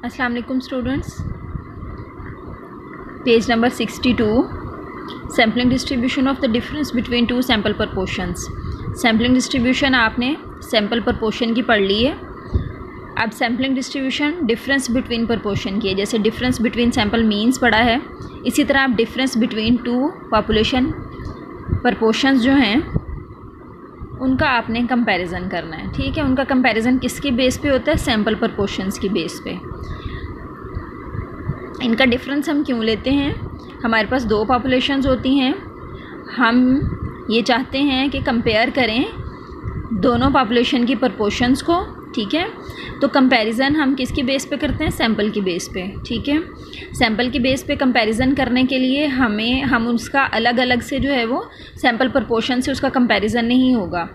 अस्सलाम वालेकुम students, page number 62, sampling distribution of the difference between two sample proportions. Sampling distribution आपने sample proportion की पढ़ ली है। अब sampling distribution difference between proportion की है। जैसे डिफरेंस बिटवीन सैम्पल मीन्स पढ़ा है, इसी तरह आप difference between two population proportions जो हैं उनका आपने कंपैरिजन करना है। ठीक है, उनका कंपैरिजन किसके बेस पे होता है? सैम्पल प्रपोर्शंस की बेस पे। इनका डिफरेंस हम क्यों लेते हैं? हमारे पास दो पॉपुलेशंस होती हैं, हम ये चाहते हैं कि कंपेयर करें दोनों पॉपुलेशन की प्रपोर्शंस को। ठीक है, तो कंपैरिजन हम किसकी बेस पे करते हैं? सैम्पल की बेस पे। ठीक है, सैम्पल की बेस पे कंपैरिजन करने के लिए हम उसका अलग अलग से जो है वो सैम्पल प्रपोर्शन से उसका कंपैरिजन नहीं होगा।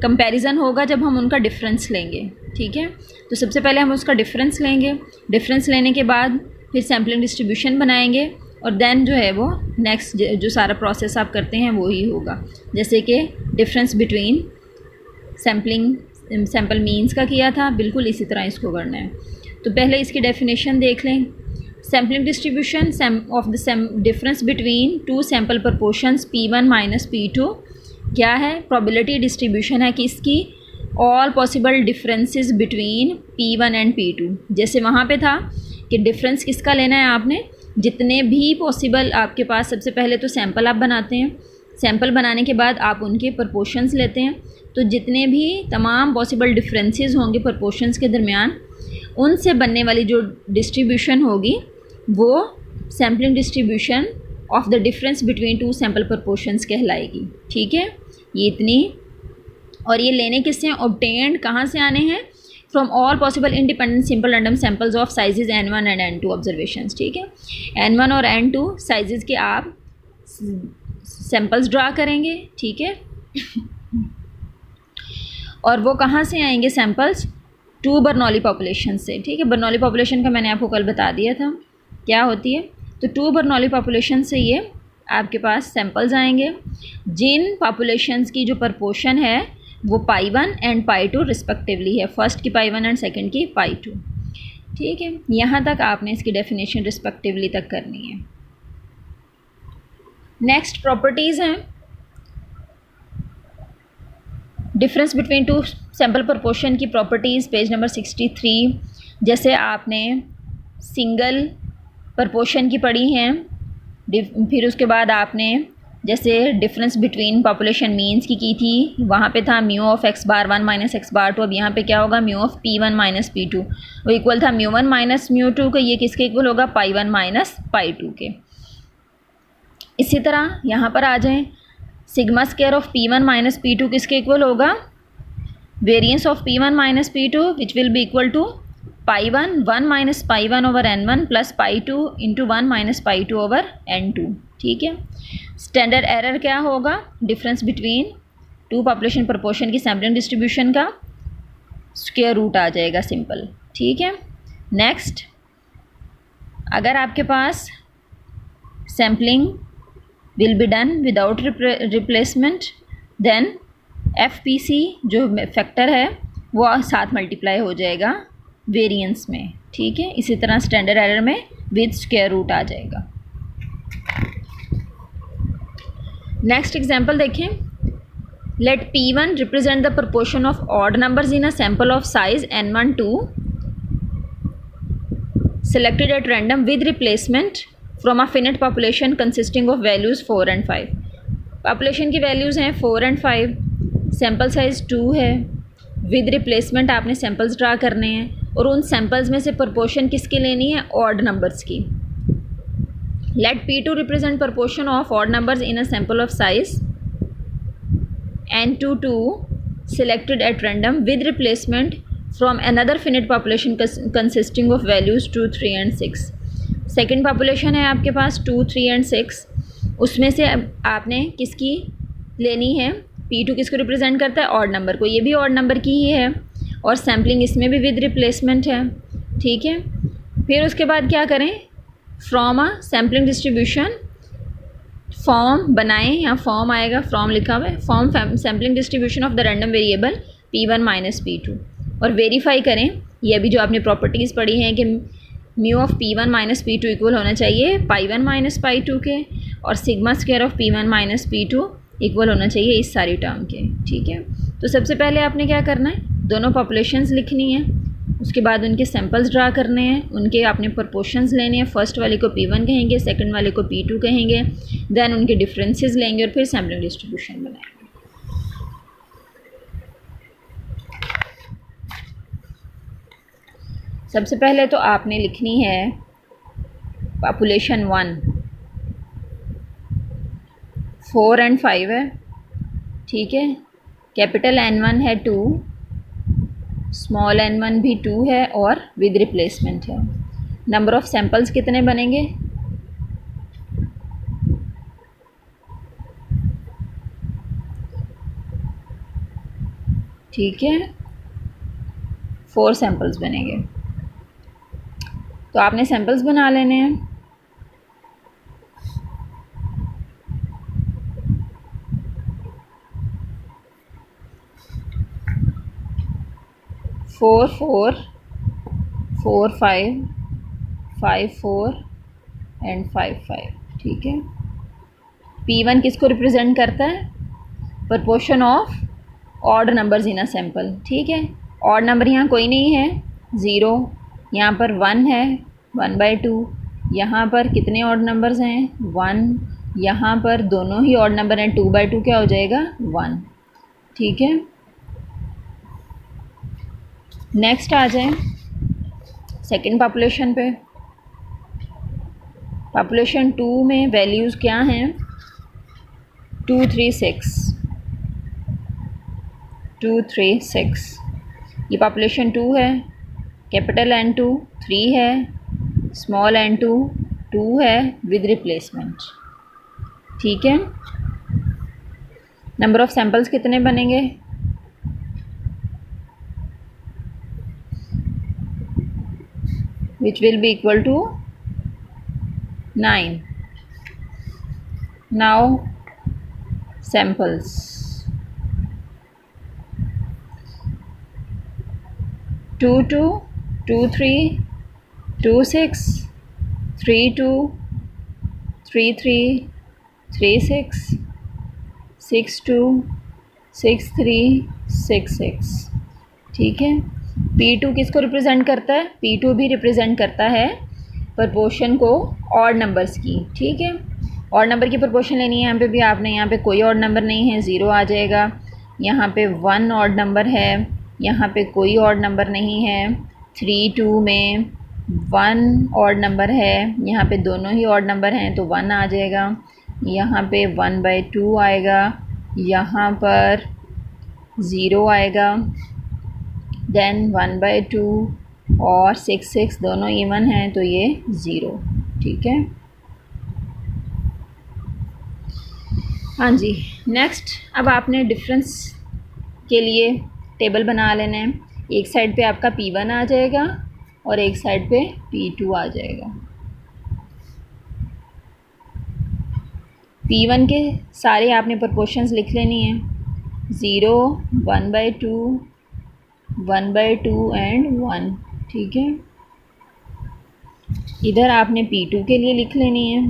कंपैरिजन होगा जब हम उनका डिफरेंस लेंगे। ठीक है, तो सबसे पहले हम उसका डिफरेंस लेंगे। डिफरेंस लेने के बाद फिर सैम्पलिंग डिस्ट्रीब्यूशन बनाएंगे और देन जो है वो नेक्स्ट जो सारा प्रोसेस आप करते हैं वो ही होगा। जैसे कि डिफरेंस बिटवीन सैम्पल मीन्स का किया था, बिल्कुल इसी तरह इसको करना है। तो पहले इसकी डेफिनेशन देख लें। Sampling distribution of the difference between two sample proportions P1 minus P2 क्या है? प्रोबेबिलिटी डिस्ट्रीब्यूशन है कि इसकी all possible differences between P1 and P2। जैसे वहाँ पे था कि डिफरेंस किसका लेना है आपने? जितने भी पॉसिबल आपके पास, सबसे पहले तो सैम्पल आप बनाते हैं, सैम्पल बनाने के बाद आप उनके प्रपोर्शंस लेते हैं। तो जितने भी तमाम पॉसिबल डिफरेंसेस होंगे प्रपोर्शंस के दरमियान, उनसे बनने वाली जो डिस्ट्रीब्यूशन होगी वो sampling distribution of the difference between two sample proportions कहलाएगी। ठीक है, ये इतनी। और ये लेने किससे हैं? ऑब्टेन्ड कहाँ से आने हैं? From all possible independent simple random samples of sizes N1 and N2 observations. ठीक है, N1 और N2 साइजेज के आप सैम्पल्स ड्रा करेंगे। ठीक है, और वो कहाँ से आएंगे सैम्पल्स? टू बर्नौली पॉपुलेशन से। ठीक है, बर्नौली पॉपुलेशन का मैंने आपको कल बता दिया था क्या होती है। तो टू बर्नौली पॉपुलेशन से ये आपके पास सैम्पल्स आएंगे, जिन पॉपुलेशंस की जो प्रपोर्शन है वो पाई1 एंड पाई2 रिस्पेक्टिवली है। फर्स्ट की पाई1 एंड सेकंड की पाई2। ठीक है, यहाँ तक आपने इसकी डेफिनेशन रिस्पेक्टिवली तक करनी है। नेक्स्ट प्रॉपर्टीज़ हैं difference between two sample proportion की प्रॉपर्टीज़, पेज नंबर 63। जैसे आपने सिंगल प्रपोर्शन की पढ़ी हैं, फिर उसके बाद आपने जैसे डिफरेंस बिटवीन पॉपुलेशन मीन्स की थी, वहाँ पे था mu of x bar 1 minus x बार 2। अब यहाँ पे क्या होगा? Mu of P1 minus P2, वो इक्वल था म्यू 1 माइनस म्यू 2 के। ये किसके इक्वल होगा? पाई 1 माइनस पाई 2 के। इसी तरह यहाँ पर आ जाएं, sigma square of P1 minus P2 किसके इक्वल होगा? Variance of P1 minus P2 which will be equal to pi 1 minus pi 1 over N1 plus pi 2 into 1 minus pi 2 over N2। ठीक है, स्टैंडर्ड एरर क्या होगा? Difference between two population proportion की sampling distribution का square root आ जाएगा, simple. ठीक है, नेक्स्ट, अगर आपके पास sampling will be done without replacement, then FPC जो फैक्टर है वो 7 मल्टीप्लाई हो जाएगा वेरिएंस में। ठीक है, इसी तरह स्टैंडर्ड एरर में विद स्क्वायर रूट आ जाएगा। नेक्स्ट एग्जांपल देखें। Let P1 represent the proportion of odd numbers in a sample of size N1 2 selected at random with replacement from a finite population consisting of values 4 and 5। Population की values हैं 4 and 5, sample size 2 है, with replacement आपने samples draw करने हैं और उन samples में से प्रपोर्शन किसकी लेनी है? ऑड नंबर्स की। Let P2 represent proportion of odd numbers in a sample of size N2 2 selected at random with replacement from another finite population consisting of values 2, 3 and 6। Second population है आपके पास 2, 3 and 6, उसमें से आपने किसकी लेनी है? P2 किसको रिप्रेजेंट करता है? ऑड नंबर को। ये भी ऑड नंबर की ही है और सैम्पलिंग इसमें भी विद रिप्लेसमेंट है। ठीक है, फिर उसके बाद क्या करें? From a sampling distribution form बनाएं, यहाँ फॉर्म आएगा, फ्रॉम लिखा हुआ है, form sampling distribution of the random variable P1 minus P2। और वेरीफाई करें ये अभी जो आपने प्रॉपर्टीज़ पढ़ी हैं कि mu of P1 minus P2 equal होना चाहिए पाई1 माइनस पाई2 के, और sigma square of P1 minus P2 equal होना चाहिए इस सारी टर्म के। ठीक है, तो सबसे पहले आपने क्या करना है, दोनों पॉपुलेशंस लिखनी है, उसके बाद उनके सैम्पल्स ड्रा करने हैं, उनके आपने प्रपोर्शंस लेने हैं। फर्स्ट वाले को P1 कहेंगे, सेकंड वाले को P2 कहेंगे, देन उनके डिफरेंसेस लेंगे और फिर सैम्पलिंग डिस्ट्रीब्यूशन बनाएंगे। सबसे पहले तो आपने लिखनी है पॉपुलेशन 1, 4 एंड 5 है। ठीक है, कैपिटल N1 है 2, स्मॉल n1 भी 2 है और विद रिप्लेसमेंट है। नंबर ऑफ सैंपल्स कितने बनेंगे, ठीक है, 4 सैंपल्स बनेंगे। तो आपने सैंपल्स बना लेने हैं। Four 4 5 5 4 and 5 5। ठीक है, P1 किसको रिप्रेजेंट करता है, proportion of odd numbers in a sample. ठीक है, ऑड नंबर यहाँ कोई नहीं है, 0, यहाँ पर 1 है 1/2, यहाँ पर कितने ऑड नंबर्स हैं 1, यहाँ पर दोनों ही ऑड नंबर हैं 2/2 क्या हो जाएगा 1। ठीक है, नेक्स्ट आ जाए सेकंड पॉपुलेशन पे। पॉपुलेशन 2 में वैल्यूज़ क्या हैं, 2 3 6, 2 3 6, ये पॉपुलेशन 2 है। कैपिटल N2 3 है, स्मॉल n2 2 है विद रिप्लेसमेंट। ठीक है, नंबर ऑफ सैंपल्स कितने बनेंगे, which will be equal to 9. Now samples 2 2 2 3 2 6 3 2 3 3 3 6 6 2 6 3 6 6। ठीक है, P2 किसको रिप्रेजेंट करता है, P2 भी रिप्रेजेंट करता है प्रपोर्शन को ऑड नंबर्स की। ठीक है, ऑड नंबर की प्रपोर्शन लेनी है, यहाँ पे भी आपने, यहाँ पे कोई ऑड नंबर नहीं है 0 आ जाएगा, यहाँ पे 1 ऑड नंबर है, यहाँ पे कोई ऑड नंबर नहीं है, 3 2 में 1 ऑड नंबर है, यहाँ पे दोनों ही ऑड नंबर हैं तो 1 आ जाएगा, यहाँ पे 1/2 आएगा, यहाँ पर 0 आएगा, देन 1/2 और 6 6 दोनों इवन हैं तो ये 0। ठीक है, हाँ जी, नेक्स्ट अब आपने डिफरेंस के लिए टेबल बना लेना है। एक साइड पे आपका P1 आ जाएगा और एक साइड पे P2 आ जाएगा। P1 के सारे आपने प्रपोर्शंस लिख लेनी है, 0 1/2 1/2 एंड 1। ठीक है, इधर आपने P2 के लिए लिख लेनी है।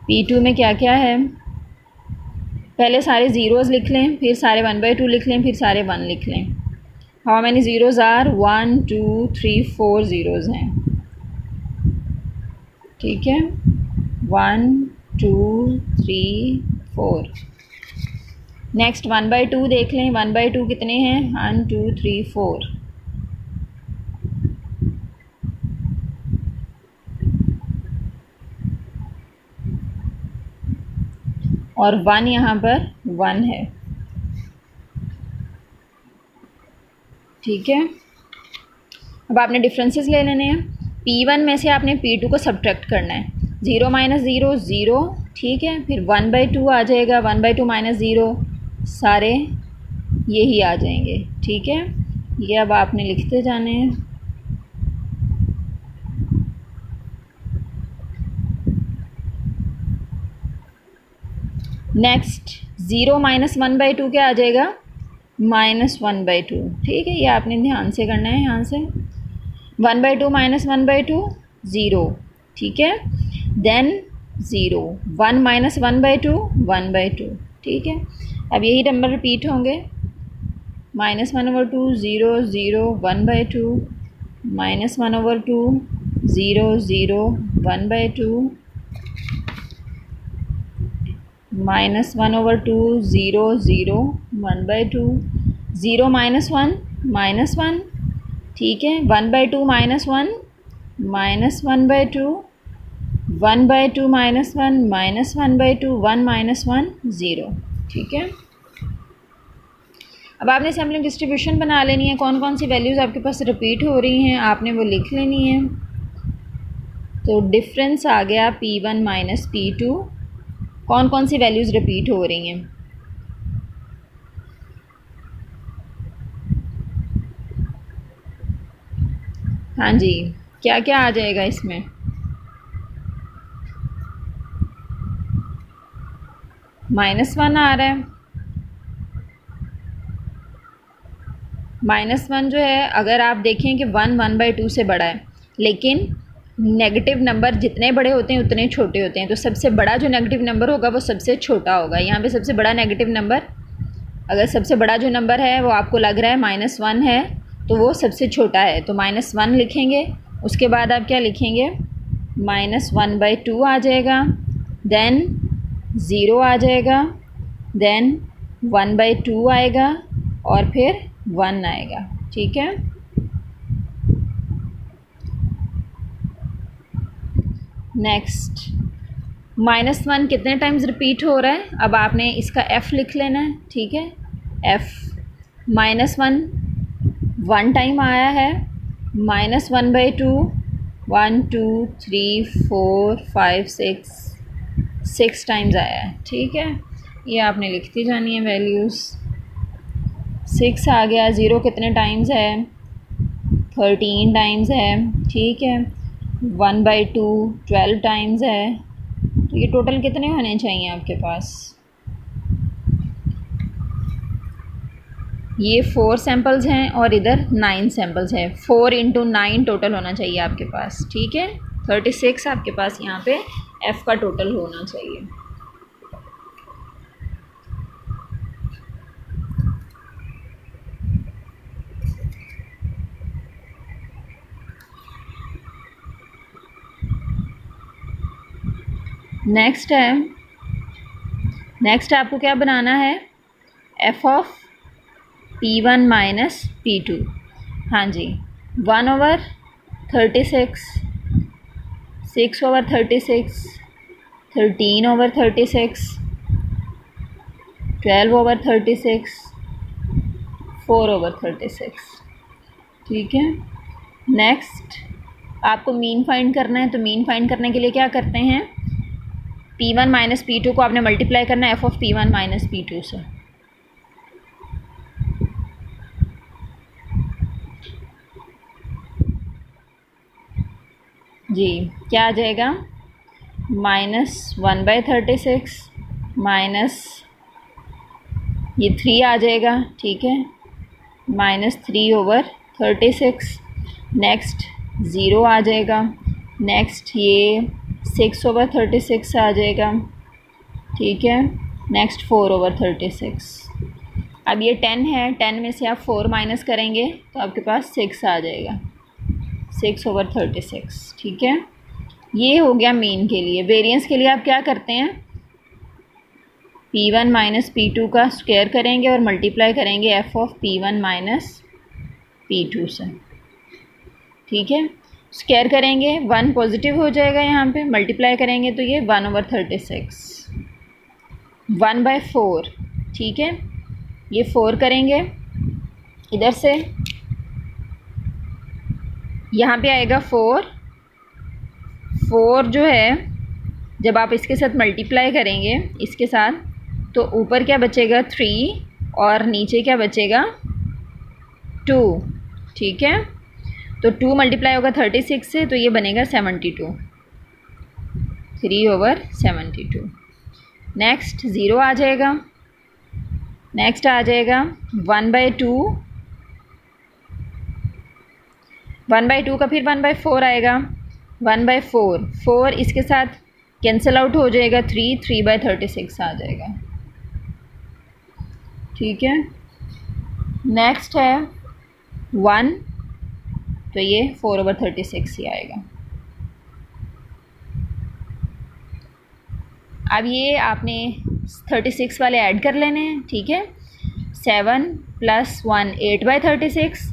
P2 में क्या क्या है, पहले सारे ज़ीरोज़ लिख लें, फिर सारे 1/2 लिख लें, फिर सारे 1 लिख लें। How many zeros are, 1 2 3 4 zeros हैं। ठीक है, 1 2 3 4। नेक्स्ट 1/2 देख लें, 1/2 कितने हैं, 1 2 3 4। और 1 यहाँ पर 1 है। ठीक है, अब आपने डिफरेंसेस ले लेने हैं। P1 में से आपने P2 को सब्ट्रैक्ट करना है, 0 - 0 0। ठीक है, फिर 1/2 आ जाएगा, 1/2 - 0 सारे यही आ जाएंगे। ठीक है, ये अब आपने लिखते जाने हैं। नेक्स्ट 0 - 1/2 क्या आ जाएगा, -1/2। ठीक है, ये आपने ध्यान से करना है। यहाँ से 1/2 -1/2 ज़ीरो। ठीक है, देन ज़ीरो, 1 -1/2 1/2। ठीक है, अब यही नंबर रिपीट होंगे, -1/2 0 0 1/2, -1/2 0 0 1/2, -1/2 0 0 1/2, 0 -1 -1। ठीक है, 1/2 -1 -1/2, 1/2 -1 -1/2, 1 -1 0। ठीक है, अब आपने सैम्पलिंग डिस्ट्रीब्यूशन बना लेनी है। कौन कौन सी वैल्यूज़ आपके पास रिपीट हो रही हैं आपने वो लिख लेनी है। तो डिफरेंस आ गया P1 माइनस P2। कौन कौन सी वैल्यूज़ रिपीट हो रही हैं? हाँ जी, क्या क्या आ जाएगा इसमें? -1 आ रहा है। -1 जो है, अगर आप देखें कि 1 1/2 से बड़ा है, लेकिन नेगेटिव नंबर जितने बड़े होते हैं उतने छोटे होते हैं। तो सबसे बड़ा जो नेगेटिव नंबर होगा वो सबसे छोटा होगा। यहाँ पे सबसे बड़ा नेगेटिव नंबर, अगर सबसे बड़ा जो नंबर है वो आपको लग रहा है -1 है, तो वो सबसे छोटा है, तो -1 लिखेंगे। उसके बाद आप क्या लिखेंगे? -1/2 आ जाएगा, देन 0 आ जाएगा, देन 1/2 आएगा और फिर 1 आएगा। ठीक है, नेक्स्ट -1 कितने टाइम्स रिपीट हो रहा है? अब आपने इसका f लिख लेना है। ठीक है, f -1 1 टाइम आया है, -1/2 1 2 3 4 5 6 टाइम्स आया है। ठीक है, ये आपने लिखती जानी है वैल्यूज़। 6 आ गया। 0 कितने टाइम्स है? 13 टाइम्स है। ठीक है, 1/2 12 टाइम्स है। तो ये टोटल कितने होने चाहिए आपके पास? ये 4 सैम्पल्स हैं और इधर 9 सैम्पल्स हैं। 4 × 9 टोटल होना चाहिए आपके पास। ठीक है, 36 आपके पास यहाँ पे F का टोटल होना चाहिए। नेक्स्ट आपको क्या बनाना है? f of P1 minus P2। हाँ जी, 1/36, 6/36, 13/36, 12/36, 4/36। ठीक है, नेक्स्ट आपको मीन फाइंड करना है। तो मीन फाइंड करने के लिए क्या करते हैं? P1 माइनस P2 को आपने मल्टीप्लाई करना है f of P1 minus P2 से। जी, क्या आ जाएगा? -1/36 माइनस ये 3 आ जाएगा। ठीक है, -3/36। नेक्स्ट 0 आ जाएगा। नेक्स्ट ये 6/36 आ जाएगा। ठीक है, नेक्स्ट 4/36। अब ये 10 है, 10 में से आप 4 माइनस करेंगे तो आपके पास 6 आ जाएगा, 6/36। ठीक है, ये हो गया मीन के लिए। वेरिएंस के लिए आप क्या करते हैं? P1 माइनस P2 का स्क्वायर करेंगे और मल्टीप्लाई करेंगे f of P1 minus P2 से। ठीक है, स्क्वायर करेंगे 1 पॉजिटिव हो जाएगा, यहाँ पे मल्टीप्लाई करेंगे तो ये 1/36, 1/4। ठीक है, ये 4 करेंगे इधर से, यहाँ पे आएगा 4 जो है, जब आप इसके साथ मल्टीप्लाई करेंगे इसके साथ, तो ऊपर क्या बचेगा? 3 और नीचे क्या बचेगा? 2। ठीक है, तो 2 मल्टीप्लाई होगा 36 से, तो ये बनेगा 72, 3/72। नेक्स्ट 0 आ जाएगा। नेक्स्ट आ जाएगा 1/2, 1/2 का फिर 1/4 आएगा, 1/4, 4 इसके साथ कैंसिल आउट हो जाएगा, 3/36 आ जाएगा। ठीक है, नेक्स्ट है 1, तो ये 4/36 ही आएगा। अब ये आपने 36 वाले ऐड कर लेने हैं। ठीक है, 7 + 1 8/36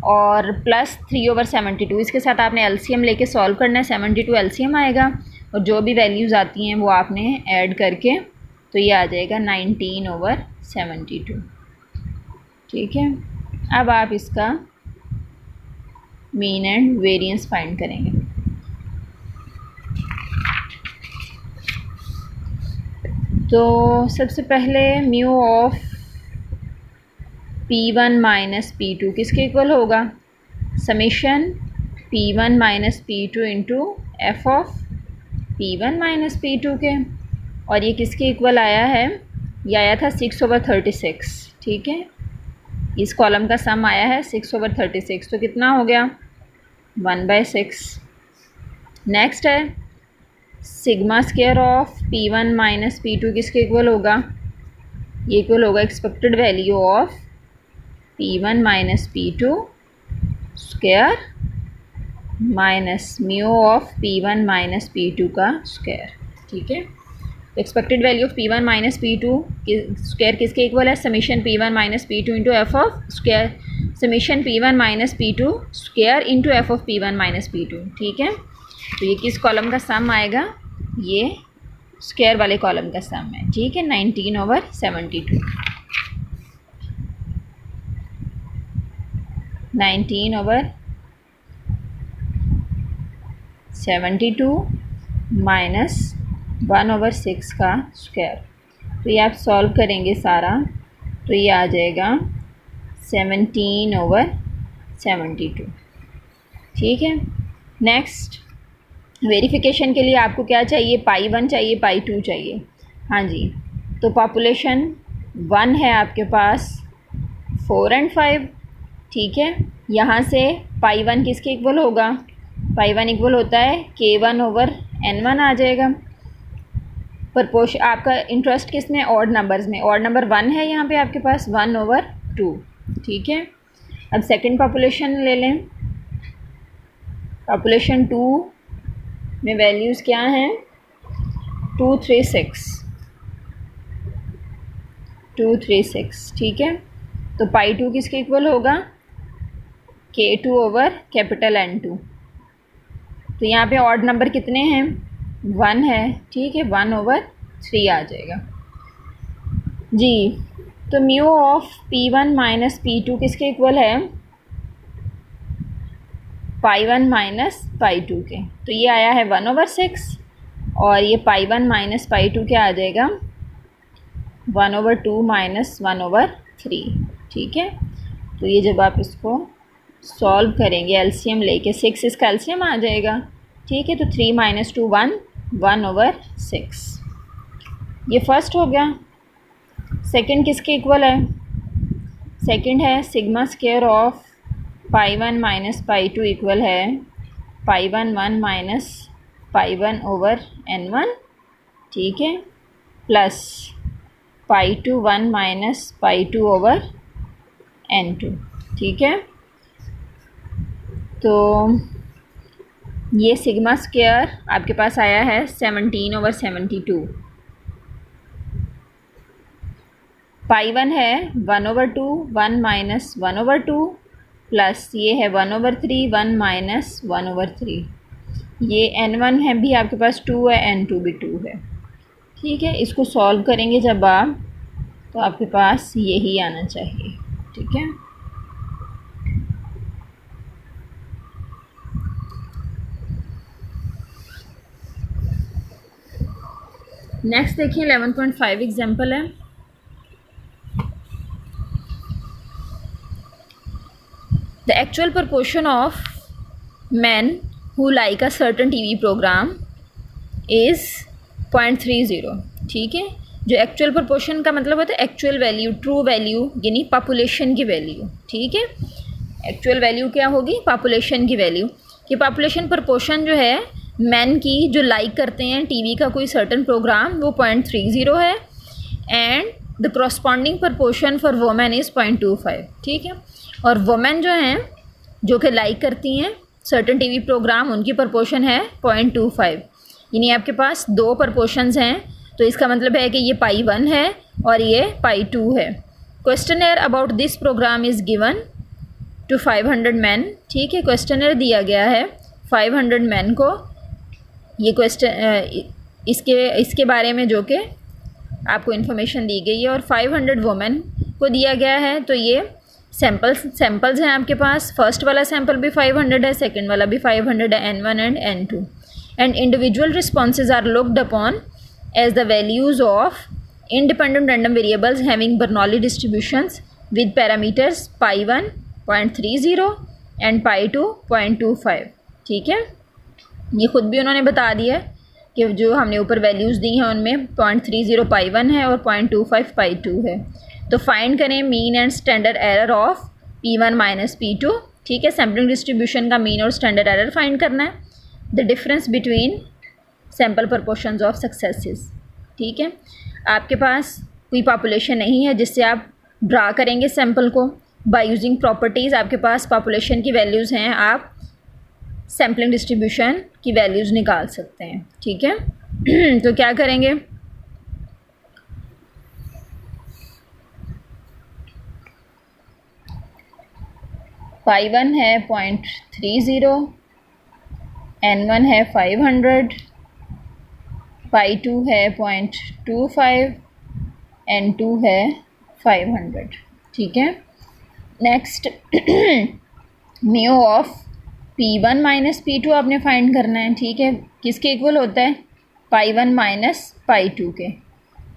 और प्लस 3/72, इसके साथ आपने एलसीएम लेके सॉल्व करना है। 72 एलसीएम आएगा और जो भी वैल्यूज़ आती हैं वो आपने ऐड करके, तो ये आ जाएगा 19/72। ठीक है, अब आप इसका मीन एंड वेरिएंस फाइंड करेंगे। तो सबसे पहले म्यू ऑफ P1 - P2 किसके इक्वल होगा? Summation P1 - P2 into F of P1 - P2 के, और ये किसके इक्वल आया है? ये आया था 6/36। ठीक है, इस कॉलम का सम आया है 6/36, तो कितना हो गया? 1/6। नेक्स्ट है sigma square of P1 - P2 किसके इक्वल होगा? ये इक्वल होगा expected value of P1 - P2 square minus mu of P1 - P2 का स्क्वायर। ठीक है, expected value of P1 - P2 square किसके इक्वल है? Summation P1 - P2 into F of square, summation P1 - P2 square into F of P1 - P2। ठीक है, तो ये किस कॉलम का सम आएगा? ये स्क्वायर वाले कॉलम का सम है। ठीक है, 19/72, 19/72 माइनस 1/6 का स्क्वायर। तो ये आप सॉल्व करेंगे सारा, तो ये आ जाएगा 17/72। ठीक है, नेक्स्ट वेरिफिकेशन के लिए आपको क्या चाहिए? पाई 1 चाहिए, पाई 2 चाहिए। हाँ जी, तो पॉपुलेशन 1 है आपके पास 4 और 5। ठीक है, यहाँ से पाई 1 किसके इक्वल होगा? पाई 1 इक्वल होता है K1/N1 आ जाएगा। प्रपोर्श आपका इंटरेस्ट किस में? ऑड नंबर्स में। ऑड नंबर 1 है यहाँ पे आपके पास, 1/2। ठीक है, अब सेकंड पॉपुलेशन ले लें। पॉपुलेशन 2 में वैल्यूज़ क्या हैं? 236। ठीक है, तो पाई 2 किसके इक्वल होगा? K2/N2। तो यहाँ पे ऑड नंबर कितने हैं? 1 है। ठीक है, 1/3 आ जाएगा जी। तो म्यू ऑफ P1 - P2 किसके इक्वल है? पाई 1 माइनस पाई 2 के। तो ये आया है 1/6 और ये पाई 1 माइनस पाई 2 क्या आ जाएगा? 1/2 माइनस 1/3। ठीक है, तो ये जब आप इसको सॉल्व करेंगे एलसीएम लेके, 6 इसका एलसीएम आ जाएगा। ठीक है, तो 3 - 2 1, 1/6। ये फर्स्ट हो गया। सेकंड किसके इक्वल है? सेकंड है sigma square of pi 1 - pi 2 equal है पाई 1 माइनस पाई 1/N1। ठीक है, प्लस पाई 2 1 माइनस पाई 2/N2। ठीक है, तो ये सिग्मा स्क्वायर आपके पास आया है 17/72। पाई 1 है 1/2, 1 माइनस 1/2, प्लस ये है 1/3, 1 माइनस 1/3। ये N1 है भी आपके पास 2 है, N2 भी 2 है। ठीक है, इसको सॉल्व करेंगे जब आप, तो आपके पास यही आना चाहिए। ठीक है, नेक्स्ट देखिए 11.5 एग्जाम्पल है। The actual proportion of men who like a certain TV program is 0.30। ठीक है, जो एक्चुअल प्रोपोर्शन का मतलब होता है एक्चुअल वैल्यू, ट्रू वैल्यू, यानी पॉपुलेशन की वैल्यू, ठीक है। एक्चुअल वैल्यू क्या होगी? पॉपुलेशन की वैल्यू। कि पॉपुलेशन प्रोपोर्शन जो है मैन की जो लाइक करते हैं टीवी का कोई सर्टन प्रोग्राम वो 0.30 है, and the corresponding proportion for women is 0.25, ठीक है। और वोमेन जो हैं जो कि लाइक करती हैं सर्टन टीवी प्रोग्राम, उनकी प्रोपोर्शन है 0.25, यानी आपके पास दो प्रोपोर्शंस हैं। तो इसका मतलब है कि ये π1 है और ये π2 है। Questionnaire about this programme is given to 500 man, ठीक है। क्वेश्चनर दिया गया है 500 मैन को, ये क्वेश्चन इसके बारे में जो कि आपको इन्फॉर्मेशन दी गई है, और 500 वुमेन को दिया गया है। तो ये सैम्पल्स हैं आपके पास। फर्स्ट वाला सैम्पल भी 500 है, सेकंड वाला भी 500 है, N1 and N2, and individual responses are looked upon as the values of independent random variables having Bernoulli distributions with parameters π1 0.30 and π2 0.25, ठीक है। ये खुद भी उन्होंने बता दिया है कि जो हमने ऊपर वैल्यूज़ दी हैं उनमें 0.30 π1 है और 0.25 π2 है। तो फाइंड करें mean and standard error of P1 minus P2, ठीक है। सैम्पलिंग डिस्ट्रीब्यूशन का मीन और स्टैंडर्ड एरर फाइंड करना है। The difference between sample proportions of successes, ठीक है। आपके पास कोई पॉपुलेशन नहीं है जिससे आप ड्रा करेंगे सैम्पल को। बाय यूजिंग प्रॉपर्टीज़ आपके पास पॉपुलेशन की वैल्यूज़ हैं, आप सैम्पलिंग डिस्ट्रीब्यूशन की वैल्यूज़ निकाल सकते हैं, ठीक है। तो क्या करेंगे? π1 है 0.30, N1 है 500, π2 है 0.25, N2 है 500, ठीक है। Next mu of P1 minus P2 आपने फाइंड करना है, ठीक है। किसके इक्वल होता है? π1 माइनस π2 के।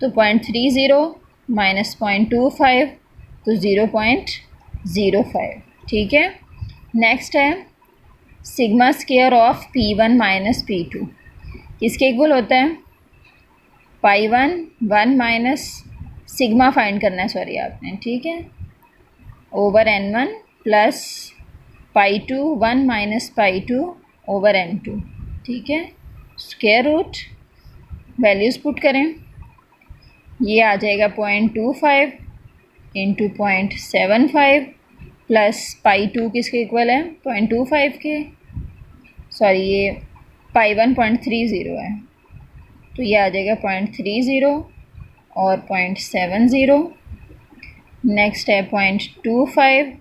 तो 0.30 माइनस 0.25 तो 0.05, ठीक है। नेक्स्ट है sigma square of P1 minus P2, किसके इक्वल होता है? π1 1 माइनस सिग्मा फाइंड करना है, सॉरी आपने, ठीक है, over N1 plus π2 1 minus π2 over N2, ठीक है। स्क्वायर रूट वैल्यूज़ पुट करें, ये आ जाएगा 0.25 इंटू 0.75 प्लस π2 किसके इक्वल है? 0.25 के, सॉरी ये π1 0.30 है, तो ये आ जाएगा 0.30 और 0.70। नेक्स्ट है 0.25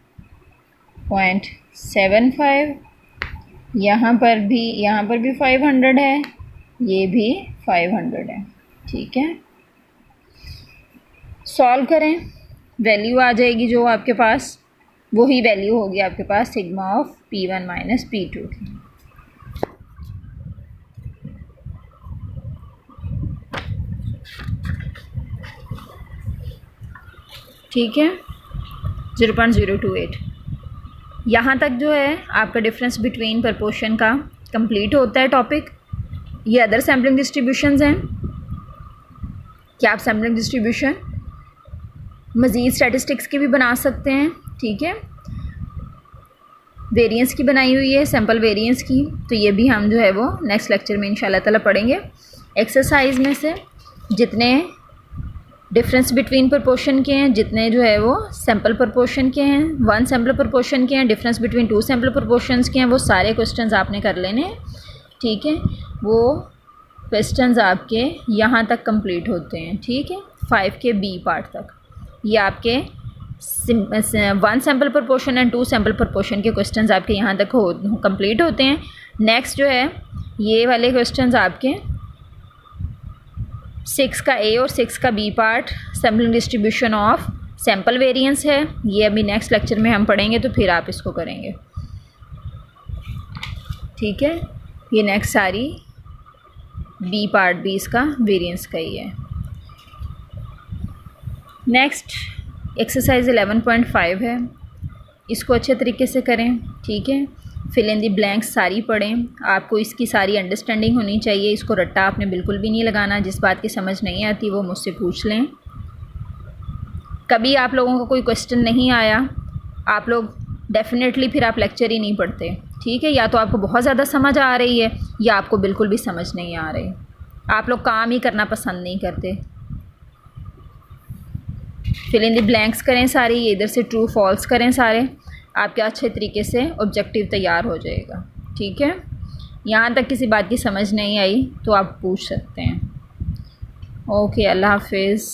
0.75, यहाँ पर भी 500 है, ये भी 500 है, ठीक है। सॉल्व करें, वैल्यू आ जाएगी जो आपके पास, वही वैल्यू होगी आपके पास sigma of P1 minus P2 की। ठीक है, 0.028। यहाँ तक जो है आपका डिफरेंस बिटवीन प्रपोर्शन का कंप्लीट होता है टॉपिक। ये अदर सैम्पलिंग डिस्ट्रीब्यूशंस हैं कि आप सैम्पलिंग डिस्ट्रीब्यूशन मज़ीद स्टैटिस्टिक्स की भी बना सकते हैं, ठीक है। वेरिएंस की बनाई हुई है, सैम्पल वेरिएंस की, तो ये भी हम जो है वो नेक्स्ट लेक्चर में इंशाल्लाह ताला पढ़ेंगे। एक्सरसाइज में से जितने डिफरेंस बिटवीन प्रपोर्शन के हैं, जितने जो है वो सैम्पल प्रपोर्शन के हैं, वन सैम्पल प्रपोर्शन के हैं, difference between two sample proportions के हैं, वो सारे क्वेश्चंस आपने कर लेने हैं, ठीक है। वो क्वेश्चंस आपके यहाँ तक कंप्लीट होते हैं, ठीक है, 5 के बी पार्ट तक। ये आपके one sample proportion and two sample proportion के क्वेश्चंस आपके यहाँ तक कंप्लीट होते हैं। नेक्स्ट जो है ये वाले क्वेश्चंस आपके 6 का ए और 6 का B part sampling distribution of sample variance है, ये अभी नेक्स्ट लेक्चर में हम पढ़ेंगे, तो फिर आप इसको करेंगे, ठीक है। ये नेक्स्ट सारी बी पार्ट भी इसका वेरिएंस का ही है। नेक्स्ट एक्सरसाइज 11.5 है, इसको अच्छे तरीके से करें, ठीक है। फिल इन दी ब्लैंक्स सारी पढ़ें, आपको इसकी सारी अंडरस्टैंडिंग होनी चाहिए। इसको रट्टा आपने बिल्कुल भी नहीं लगाना। जिस बात की समझ नहीं आती वो मुझसे पूछ लें। कभी आप लोगों को कोई क्वेश्चन नहीं आया, आप लोग डेफिनेटली फिर आप लेक्चर ही नहीं पढ़ते, ठीक है। या तो आपको बहुत ज़्यादा समझ आ रही है या आपको बिल्कुल भी समझ नहीं आ रही। आप लोग काम ही करना पसंद नहीं करते। फिल इन द ब्लैंक्स करें सारी, इधर से ट्रू फॉल्स करें सारे, आपके अच्छे तरीके से ऑब्जेक्टिव तैयार हो जाएगा, ठीक है। यहाँ तक किसी बात की समझ नहीं आई तो आप पूछ सकते हैं। ओके, अल्लाह हाफिज़।